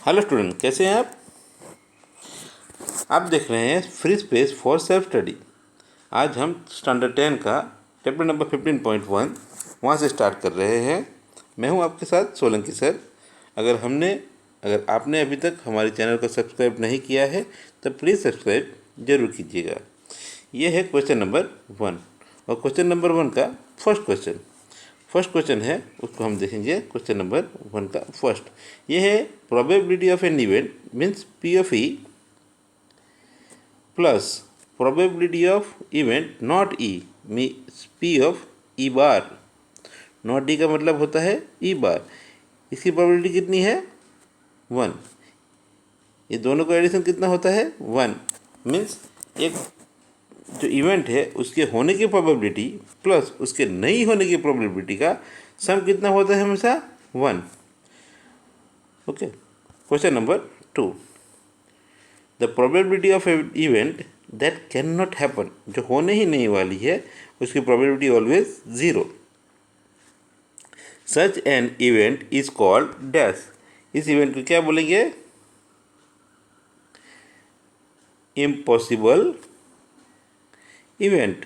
Hello student, कैसे हैं आप देख रहे हैं free space for self study. आज हम स्टैंडर्ड 10 का चैप्टर नंबर 15.1 वहाँ से स्टार्ट कर रहे हैं। मैं हूं आपके साथ सोलंकी सर। अगर आपने अभी तक हमारे चैनल को सब्सक्राइब नहीं किया है तो प्लीज़ सब्सक्राइब ज़रूर कीजिएगा। ये है क्वेश्चन नंबर 1 और क्वेश्चन नंबर 1 का फर्स्ट क्वेश्चन है, उसको हम देखेंगे। क्वेश्चन नंबर 1 का फर्स्ट ये है, probability of an event means P of E plus probability of event not E means P of E bar. Not E का मतलब होता है ई बार। इसकी प्रोबेबिलिटी कितनी है? 1। ये दोनों का एडिशन कितना होता है? 1। मीन्स एक जो इवेंट है उसके होने की प्रोबेबिलिटी प्लस उसके नहीं होने की प्रोबेबिलिटी का सम कितना होता है? हमेशा 1। Okay. Question number 2, the probability of event that can not happen, जो होने ही नहीं वाली है उसकी probability always 0। Such an event is called dash. इस इवेंट को क्या बोलेंगे? Impossible event.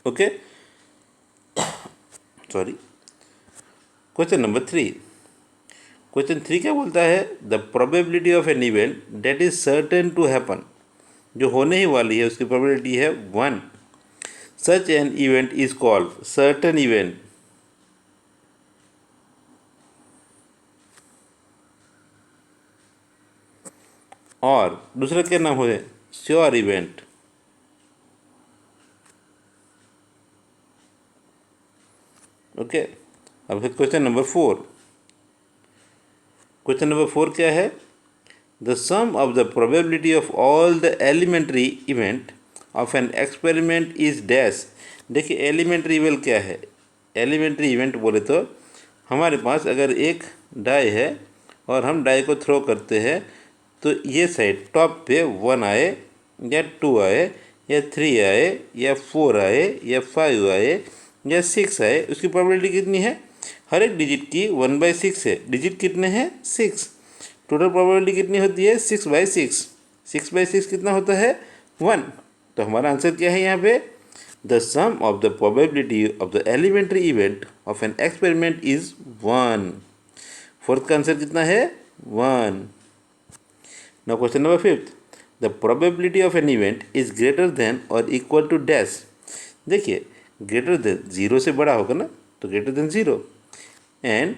Okay, sorry. Question number 3, question 3 क्या बोलता है? The probability of an event that is certain to happen, जो होने ही वाली है उसकी प्रोबेबिलिटी है 1। Such an event is called certain event. और दूसरा क्या नाम है? Sure event. ओके। अब है क्वेश्चन नंबर 4। क्वेश्चन नंबर 4 क्या है? The sum of the probability of all the elementary event of an experiment is dash. देखिए, एलिमेंट्री इवेंट क्या है? एलिमेंट्री इवेंट बोले तो हमारे पास अगर एक डाई है और हम डाई को थ्रो करते हैं तो ये साइड टॉप पे 1 आए या 2 आए या 3 आए या 4 आए या 5 आए या 6 आए, उसकी प्रोबेबिलिटी कितनी है? हर एक डिजिट की 1/6 है। डिजिट कितने हैं? 6। टोटल प्रोबेबिलिटी कितनी होती है? 6/6। 6/6 कितना होता है? 1। तो हमारा आंसर क्या है यहाँ पे? The sum of the probability of the elementary event of an experiment is 1। Fourth का आंसर कितना है? 1। Now question number 5, the probability of an event is greater than और इक्वल टू डैश। देखिए, ग्रेटर देन 0 से बड़ा होगा ना, तो greater than 0, and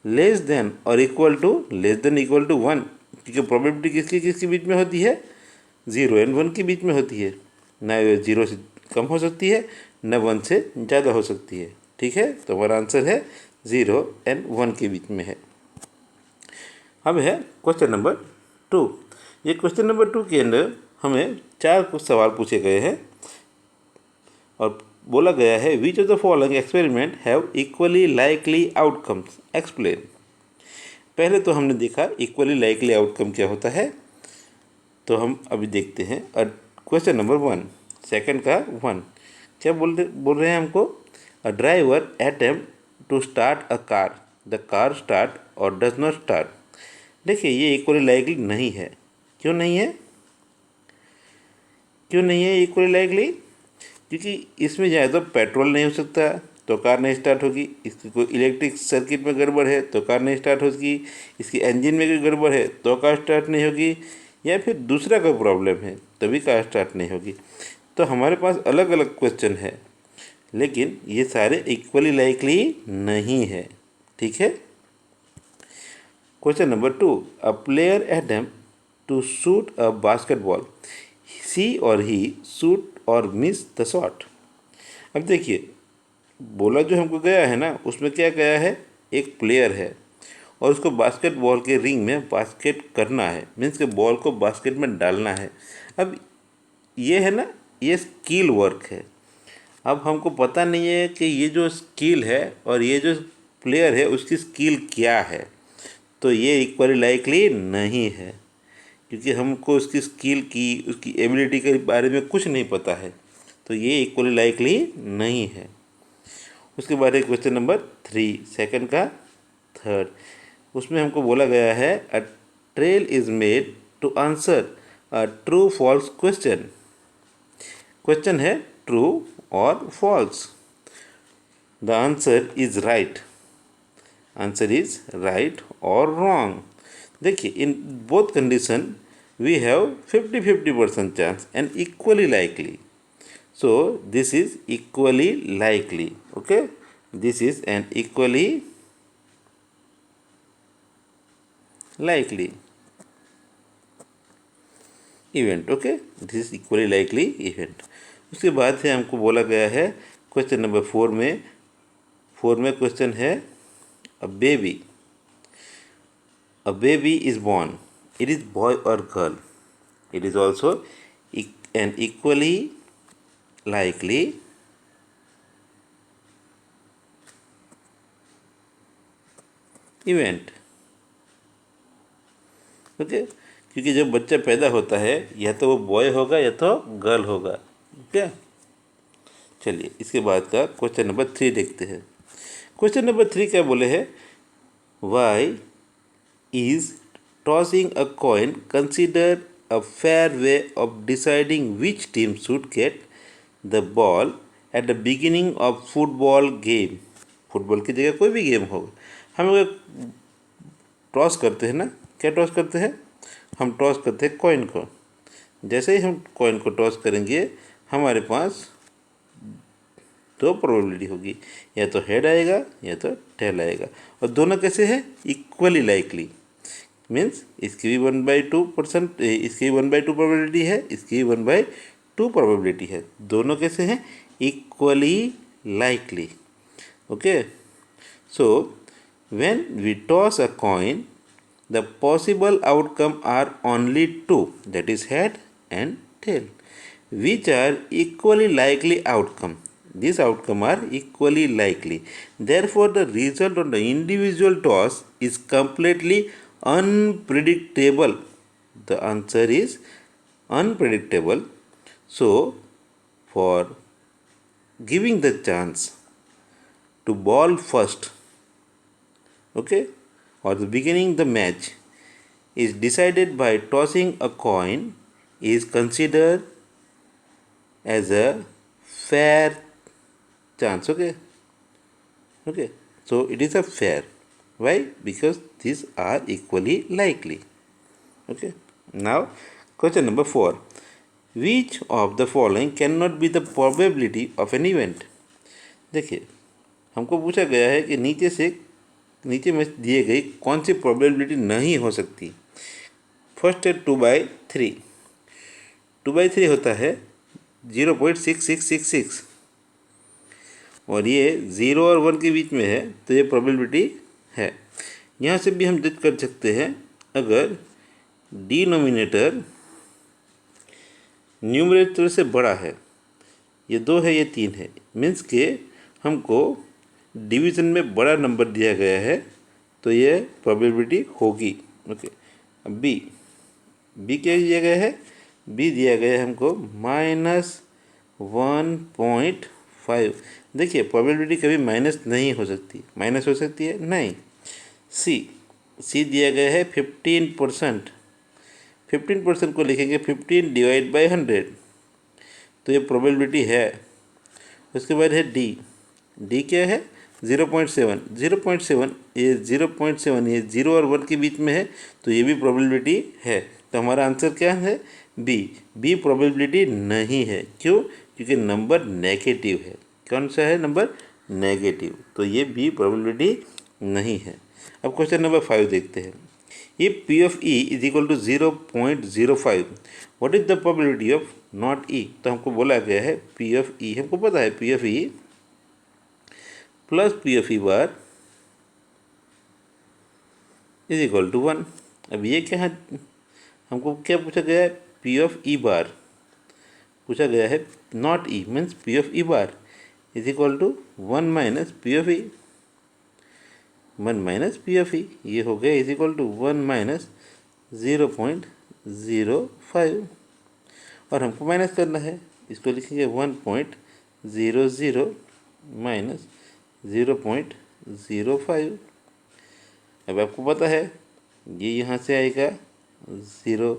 less than और इक्वल टू 1, क्योंकि प्रोबेबिलिटी किसकी किसके बीच में होती है? 0 एंड 1 के बीच में होती है। ना 0 से कम हो सकती है न 1 से ज़्यादा हो सकती है। ठीक है, तो हमारा आंसर है 0 एंड 1 के बीच में है। अब है क्वेश्चन नंबर 2। ये क्वेश्चन नंबर 2 के अंदर हमें 4 कुछ सवाल पूछे गए हैं और बोला गया है, which of the following experiment have equally likely outcomes, explain. पहले तो हमने देखा इक्वली लाइकली आउटकम क्या होता है, तो हम अभी देखते हैं। क्वेश्चन नंबर 1, सेकंड का 1 क्या बोल रहे हैं हमको? A driver attempt to start a car, the car start और डज नॉट स्टार्ट। देखिए, ये इक्वली लाइकली नहीं है। क्यों नहीं है? Equally likely? क्योंकि इसमें जाए तो पेट्रोल नहीं हो सकता तो कार नहीं स्टार्ट होगी, इसकी कोई इलेक्ट्रिक सर्किट में गड़बड़ है तो कार नहीं स्टार्ट होगी, इसकी इंजन में कोई गड़बड़ है तो कार स्टार्ट नहीं होगी, या फिर दूसरा कोई प्रॉब्लम है तभी कार स्टार्ट नहीं होगी। तो हमारे पास अलग अलग क्वेश्चन है, लेकिन ये सारे इक्वली लाइकली नहीं है। ठीक है। Question number 2, a player attempt to shoot a basketball, she और ही शूट और मिस द शॉट। अब देखिए, बोला जो हमको गया है ना, उसमें क्या गया है? एक प्लेयर है और उसको बास्केटबॉल के रिंग में बास्केट करना है, मीन्स के बॉल को बास्केट में डालना है। अब ये है ना, ये स्किल वर्क है। अब हमको पता नहीं है कि ये जो स्किल है और ये जो प्लेयर है उसकी स्किल क्या है, तो ये इक्वली लाइकली नहीं है, क्योंकि हमको उसकी स्किल की, उसकी एबिलिटी के बारे में कुछ नहीं पता है, तो ये इक्वली लाइकली नहीं है। उसके बाद है क्वेश्चन नंबर 3, सेकंड का थर्ड। उसमें हमको बोला गया है a trial is made to answer a true false question. Question है ट्रू और false. The answer is right, answer is right और रॉन्ग। देखिए in both condition we have 50-50% chance and equally likely. So this is equally likely. Okay, this is an equally likely event. Okay, this is equally likely event. उसके बाद से हमको बोला गया है question number 4 में क्वेश्चन है a baby is born. It is boy or girl. It is also an equally likely event. Okay, क्योंकि जब बच्चा पैदा होता है या तो वो बॉय होगा या तो गर्ल होगा। ओके, चलिए इसके बाद का क्वेश्चन नंबर 3 देखते हैं। क्वेश्चन नंबर 3 क्या बोले हैं, why is tossing a coin consider a fair way of deciding which team should get the ball at the beginning of football game. Football की जगह कोई भी गेम होगा, हम अगर टॉस करते हैं ना, क्या टॉस करते हैं, हम टॉस करते हैं कॉइन को। जैसे ही हम कॉइन को टॉस करेंगे हमारे पास 2 प्रोबेबिलिटी होगी, या तो हेड आएगा या तो टेल आएगा, और दोनों कैसे हैं, इक्वली लाइकली। मीन्स इसकी भी 1/2%, इसकी भी 1/2 प्रोबेबिलिटी है, इसकी भी 1/2 प्रोबेबिलिटी है, दोनों कैसे हैं, equally likely. Okay, so when we toss a coin, the possible outcome are only 2, that is head and tail, which are equally likely outcome. These outcome are equally likely. Therefore, the result on the individual toss is completely unpredictable. The answer is unpredictable. So, for giving the chance to ball first, okay, or the beginning the match is decided by tossing a coin is considered as a fair chance. Okay, so it is a fair. Why? Because these are equally likely. Okay, now question number 4, which of the following cannot be the probability of an event। देखिए हमको पूछा गया है कि नीचे में दिए गई कौन सी प्रोबेबिलिटी नहीं हो सकती। फर्स्ट है 2/3। 2/3 होता है 0.6666, और ये 0 और 1 के बीच में है, तो ये प्रोबेबिलिटी है। यहाँ से भी हम जज कर सकते हैं, अगर डिनोमिनेटर न्यूमरेटर से बड़ा है, ये 2 है, ये 3 है, मीन्स के हमको डिवीज़न में बड़ा नंबर दिया गया है, तो ये प्रोबेबिलिटी होगी। ओके, अब बी क्या दिया गया है, बी दिया गया है हमको -1.5। देखिए प्रोबेबिलिटी कभी माइनस नहीं हो सकती, माइनस हो सकती है नहीं। सी दिया गया है 15%। 15% को लिखेंगे 15 डिवाइड बाई 100, तो ये प्रोबेबिलिटी है। उसके बाद है डी क्या है 0.7। 0.7 ये 0.7 ये 0 और 1 के बीच में है, तो ये भी प्रोबेबिलिटी है। तो हमारा आंसर क्या है, बी प्रोबेबिलिटी नहीं है। क्यों? क्योंकि नंबर नेगेटिव है। कौन सा है नंबर, नेगेटिव, तो ये बी प्रोबेबिलिटी नहीं है। अब क्वेश्चन नंबर 5 देखते हैं। If P of E is equal to 0.05, what is the probability of not E। तो हमको बोला गया है P of E, हमको पता है P of E plus P of E bar is equal to 1। अब ये क्या है, हमको क्या पूछा गया है, P of E बार पूछा गया है, not E means P of E bar is equal to 1 minus P of E, 1 minus P of E, ये हो गया इज इक्वल टू 1 माइनस 0.05, और हमको माइनस करना है, इसको लिखेंगे 1.00 माइनस 0.05। अब आपको पता है ये यहाँ से आएगा 0,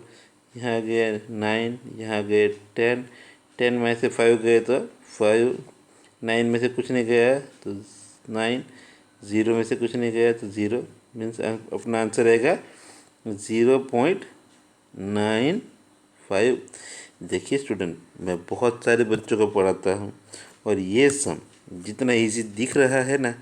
यहाँ आ गया 9, यहाँ आ गया 10, 10 में से 5 गए तो 5, 9 में से कुछ नहीं गया तो 9, 0 में से कुछ नहीं गया तो 0, मीन्स अपना आंसर आएगा 0.95। देखिए स्टूडेंट, मैं बहुत सारे बच्चों को पढ़ाता हूँ और ये सम जितना इजी दिख रहा है ना,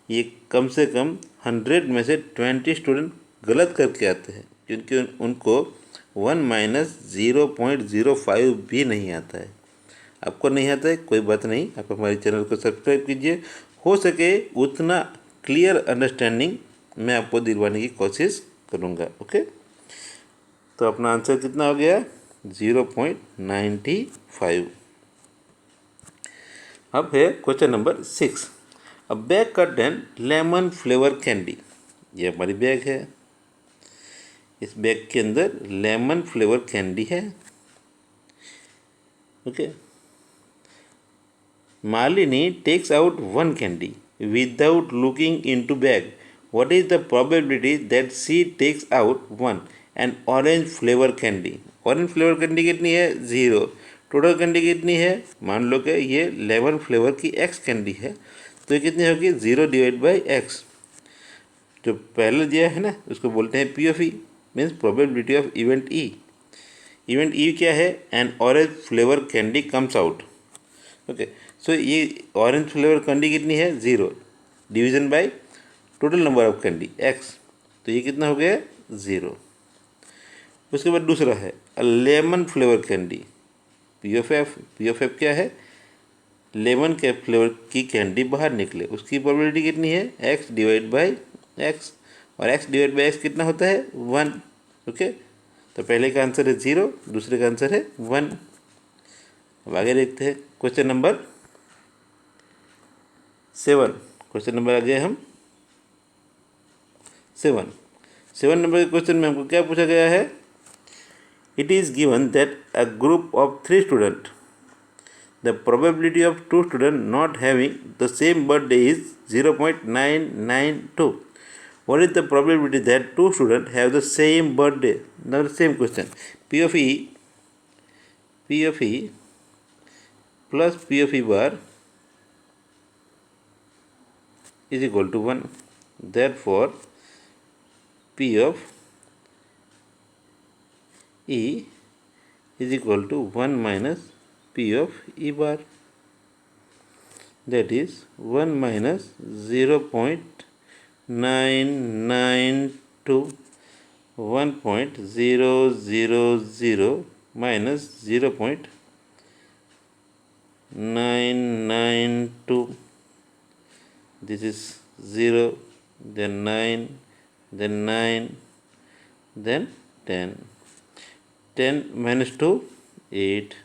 ये कम से कम 100 में से 20 स्टूडेंट गलत करके आते हैं, क्योंकि उनको 1-0.05 भी नहीं आता है। आपको नहीं आता है कोई बात नहीं, आप हमारे चैनल को सब्सक्राइब कीजिए, हो सके उतना क्लियर अंडरस्टैंडिंग मैं आपको दिलवाने की कोशिश करूँगा। ओके, तो अपना आंसर कितना हो गया 0.95। अब है question number 6। A bag contain lemon flavour candy. ये हमारी बैग है, इस बैग के अंदर लेमन फ्लेवर कैंडी है। Okay, Malini takes out one candy without looking into bag. What is the probability that she takes out one and orange flavour candy. Orange flavour candy कितनी है 0। Total candy कितनी है, मान लो कि ये लेमन फ्लेवर की x candy है, तो ये कितनी होगी 0/x। जो पहले दिया है ना उसको बोलते हैं P of E, means probability of event E. Event E क्या है, an orange flavour candy comes out. Okay, so ये ऑरेंज फ्लेवर कैंडी कितनी है 0, division by total number of candy X, तो ये कितना हो गया 0। उसके बाद दूसरा है lemon flavour candy, P of F क्या है, लेमन के फ्लेवर की कैंडी बाहर निकले, उसकी प्रोबेबिलिटी कितनी है x/x, और x/x कितना होता है 1। ओके, तो पहले का आंसर है 0, दूसरे का आंसर है 1। अब आगे देखते हैं क्वेश्चन नंबर 7। क्वेश्चन नंबर आ गए हम 7 नंबर के क्वेश्चन में हमको क्या पूछा गया है। It is given that a group of 3 student, the probability of 2 students not having the same birthday is 0.992. What is the probability that 2 students have the same birthday? Now the same question. P of E plus P of E bar is equal to 1. Therefore, P of E is equal to 1 minus P of E bar, that is 1 minus 0.992, 1.000 minus 0.992. This is 0, then 9, then 9, then 10. 10 minus 2, 8.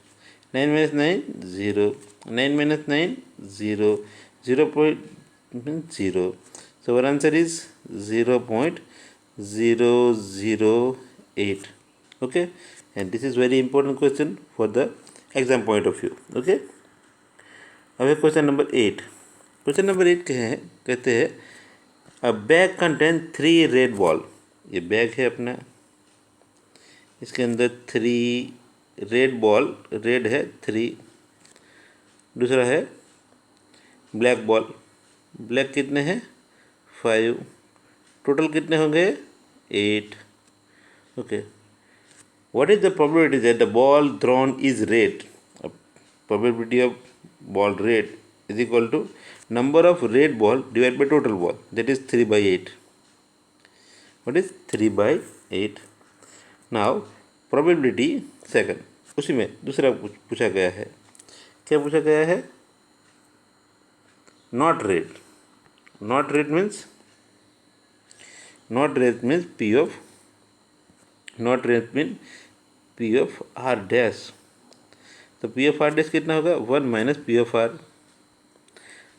9 minus 9, 0. 9 minus 9, 0. 0.0. So our answer is 0.008. Okay, and this is very important question for the exam point of view. Okay, अब question number 8। Question number 8 कहते हैं अ bag contain 3 red ball. ये bag है अपना, इसके अंदर 3 red ball, red है 3। दूसरा है ब्लैक बॉल, ब्लैक कितने हैं 5। टोटल कितने होंगे 8। Okay, what is the probability that the ball thrown is red. Probability of ball red is equal to number of red ball divide by total ball, that is 3/8। What is 3/8। Now probability second, उसी में दूसरा पूछा गया है। क्या पूछा गया है, not red. Not red means P of, not red mean P of R dash. तो पी ऑफ आर डैश कितना होगा 1 माइनस पी ऑफ आर।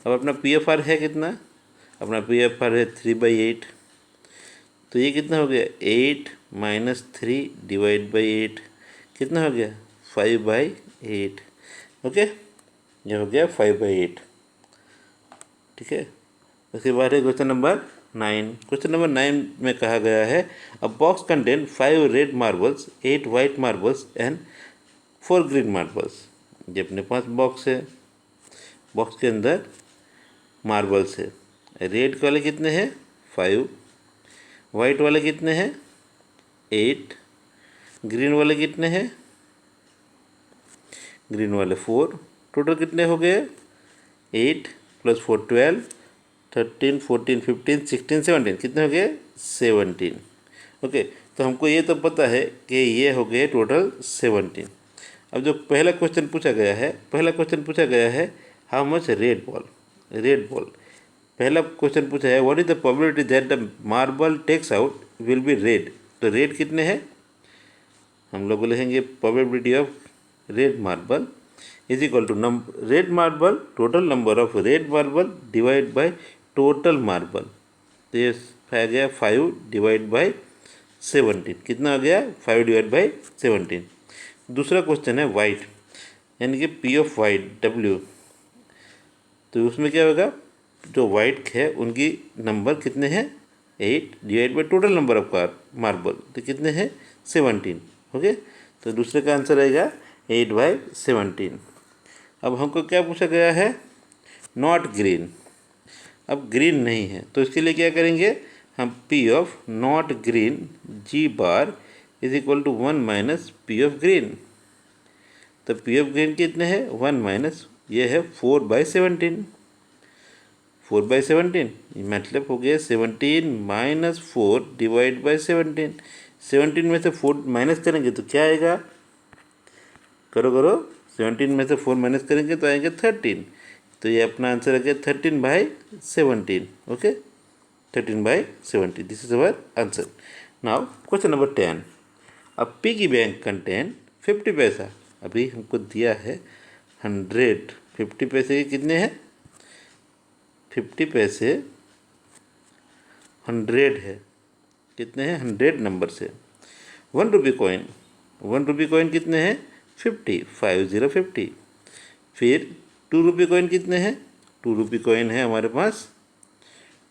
अब अपना पी ऑफ आर है कितना, अपना पी ऑफ आर है 3/8, तो ये कितना हो गया 8 माइनस 3 डिवाइड बाई 8, कितना हो गया 5/8। ओके, ये हो गया 5/8। ठीक है, उसके बाद है क्वेश्चन नंबर 9। क्वेश्चन नंबर 9 में कहा गया है अ box contain 5 red marbles, 8 white marbles and 4 green marbles. ये अपने पास बॉक्स है, बॉक्स के अंदर मार्बल्स है। रेड वाले कितने हैं? 5। वाइट वाले कितने हैं? 8। ग्रीन वाले कितने हैं? ग्रीन वाले 4। टोटल कितने हो गए? 8 + 4 12, 13 14 15 16 17। कितने हो गए? 17। ओके, तो हमको ये तो पता है कि ये हो गए टोटल 17। अब जो पहला क्वेश्चन पूछा गया है, हाउ मच रेड बॉल। पहला क्वेश्चन पूछा है what is the probability that the marble takes out will be red. तो रेड कितने हैं? हम लोग लिखेंगे probability of red marble is equal to red marble total number of red marble divide by total marble. तो ये आ गया 5 divide by 17। कितना आ गया? 5 डिवाइड बाय 17। दूसरा क्वेश्चन है वाइट, यानी कि पी ऑफ वाइट W। तो उसमें क्या होगा? जो वाइट है उनकी नंबर कितने हैं? 8 divide by total number of marble. तो कितने हैं? 17। ओके, तो दूसरे का आंसर आएगा 8/17। अब हमको क्या पूछा गया है? Not green. अब ग्रीन नहीं है तो इसके लिए क्या करेंगे हम? P of not green G bar is equal to 1 minus P of green. तो P ऑफ ग्रीन कितने हैं? 1 माइनस ये है 4/17। 4/17 मतलब हो गया 17 माइनस 4 डिवाइड बाई 17। 17 में से 4 माइनस करेंगे तो क्या आएगा? करो 17 में से 4 माइनस करेंगे तो आएंगे 13। तो ये अपना आंसर आ गया 13/17। Okay, 13/17, this is our answer. Now question number 10 a piggy bank contain 50 पैसा। अभी हमको दिया है 100। 50 पैसे के कितने हैं? 50 पैसे 100 है। कितने हैं? 100 नंबर से। 1 रुपये कॉइन, 1 रुपये कॉइन कितने हैं? 50, 50। फिर 2 रुपये कॉइन कितने हैं? 2 रुपये कॉइन है हमारे पास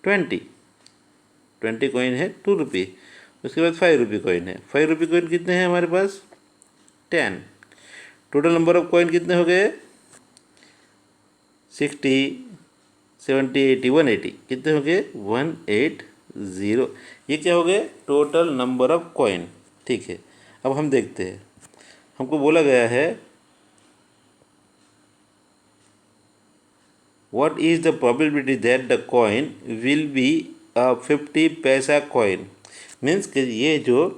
20 कॉइन है 2 रुपये। उसके बाद 5 रुपये कॉइन है। 5 रुपये कॉइन कितने हैं हमारे पास? 10। टोटल नंबर ऑफ कॉइन कितने हो गए? 60, 70, 80, 180। कितने हो गए? 180। ये क्या हो गए? Total number of coin. ठीक है, अब हम देखते हैं। हमको बोला गया है what is the probability that the coin will be a 50 पैसा कॉइन। मीन्स कि ये जो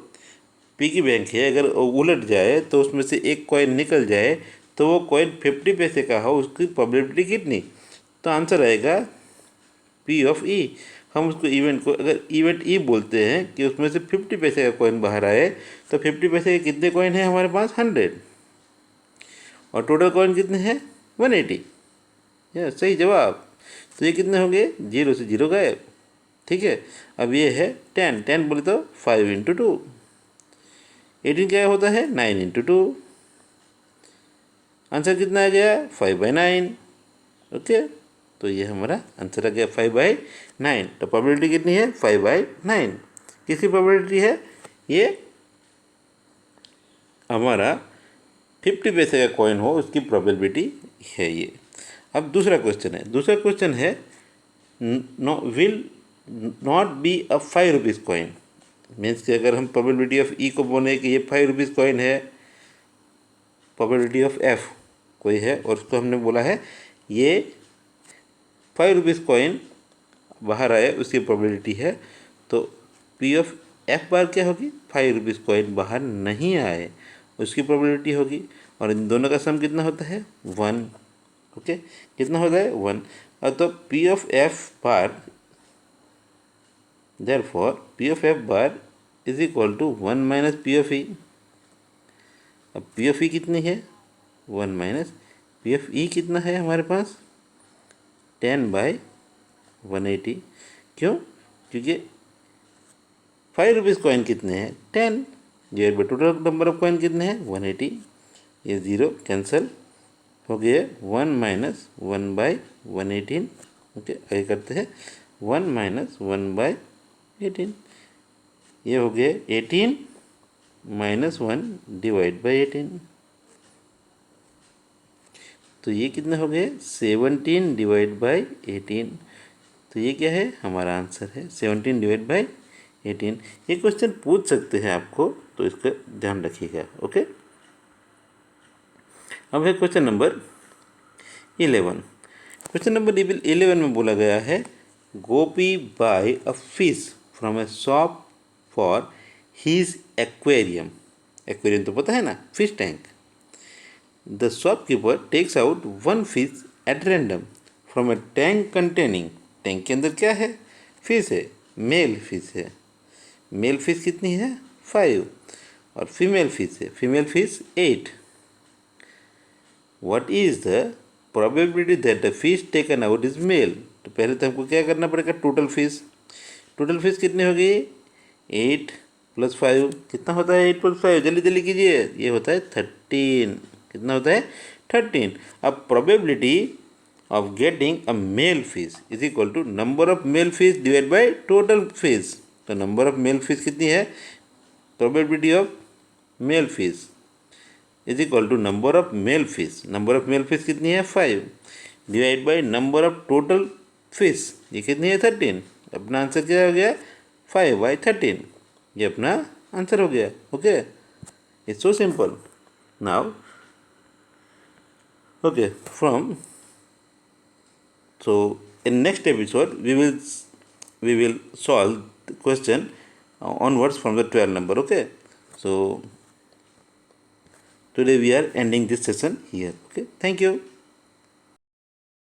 पिगी बैंक है अगर उलट जाए तो उसमें से एक कॉइन निकल जाए तो वो कॉइन 50 पैसे का हो, उसकी प्रोबेबिलिटी कितनी? तो आंसर आएगा P ऑफ E। हम उसको इवेंट को अगर इवेंट E बोलते हैं कि उसमें से 50 पैसे का कॉइन बाहर आए तो 50 पैसे के कितने कॉइन हैं हमारे पास? 100। और टोटल कॉइन कितने हैं? 180। यह सही जवाब। तो ये कितने हो गए? 0 से 0 गए। ठीक है, अब ये है 10 बोले तो 5 × 2। 18 क्या होता है? 9 × 2। आंसर कितना आ गया? 5/9। ओके, तो ये हमारा आंसर आ गया 5/9। तो प्रोबेबिलिटी कितनी है? 5/9। किसकी प्रोबेबिलिटी है? ये हमारा 50 पैसे का कॉइन हो उसकी प्रोबेबिलिटी है ये। अब दूसरा क्वेश्चन है will not be a 5 rupees coin. Means कि अगर हम प्रोबेबिलिटी ऑफ E को बोले कि ये 5 रुपीज़ कॉइन है, प्रोबेबिलिटी ऑफ F कोई है और उसको हमने बोला है ये 5 रुपीज़ कॉइन बाहर आए उसकी प्रोबेबिलिटी है। तो P ऑफ F बार क्या होगी? 5 रुपीज़ कॉइन बाहर नहीं आए उसकी प्रोबेबिलिटी होगी। और इन दोनों का सम कितना होता है? 1। ओके, कितना होता है? 1। और तो P of F bar therefore P of F bar is equal to 1 minus P of E। अब P of E कितनी है? 1 माइनस P of E कितना है हमारे पास? 10/180। क्यों? क्योंकि 5 रुपीज़ कॉइन कितने हैं? 10 divide by total number of coin कितने हैं? 180। ये 0 कैंसिल हो गया। 1 माइनस 1/118। ओके, आगे करते हैं। 1 माइनस 1/18, ये हो गया 18 माइनस 1 डिवाइड बाई 18, तो ये कितना हो गया 17 डिवाइड बाई 18। तो ये क्या है, हमारा आंसर है 17 डिवाइड बाई 18। ये क्वेश्चन पूछ सकते हैं आपको, तो इसका ध्यान रखिएगा। ओके, अब है क्वेश्चन नंबर 11। क्वेश्चन नंबर 11 में बोला गया है, Gopi buy a fish from a shop for his aquarium. Aquarium तो पता है ना, fish tank. The shopkeeper takes out one fish at random from a tank containing. Tank के अंदर क्या है, फिश है, मेल फिश है। मेल फिश कितनी है 5, और फीमेल फिश है, female fish 8। What is the probability that the fish taken out is male. तो पहले तो हमको क्या करना पड़ेगा, टोटल फिश। टोटल फिश कितनी हो गई 8 + 5 कितना होता है, 8 + 5 जल्दी जल्दी कीजिए, ये होता है 13। कितना होता है 13। अब probability of getting a male fish is equal to number of male fish divide by total fish. तो नंबर ऑफ मेल फिश कितनी है, probability of male fish is equal to number of male fish. Number of male fish कितनी है 5 divide by number of total fish, ये कितनी है 13। अपना answer क्या हो गया 5/13, ये अपना आंसर हो गया। Okay, it's so simple now. Okay, from so in next episode we will solve the question onwards from the 12 number. Okay, so today we are ending this session here. Okay, thank you.